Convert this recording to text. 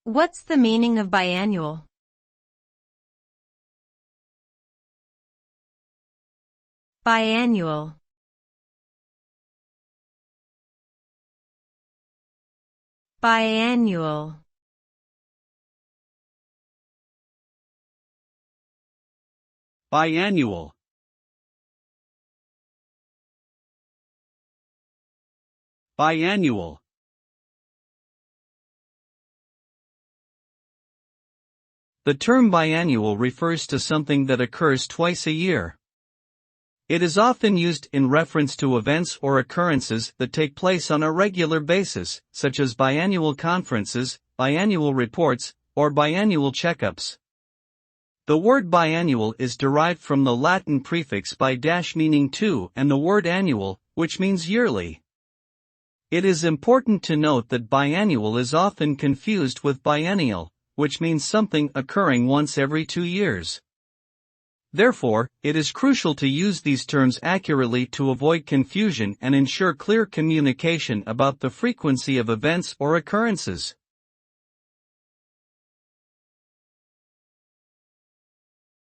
What's the meaning of biannual? Biannual. Biannual. Biannual. Biannual. The term biannual refers to something that occurs twice a year. It is often used in reference to events or occurrences that take place on a regular basis, such as biannual conferences, biannual reports, or biannual checkups. The word biannual is derived from the Latin prefix bi meaning two and the word annual, which means yearly. It is important to note that biannual is often confused with biennial, which means something occurring once every 2 years. Therefore, it is crucial to use these terms accurately to avoid confusion and ensure clear communication about the frequency of events or occurrences.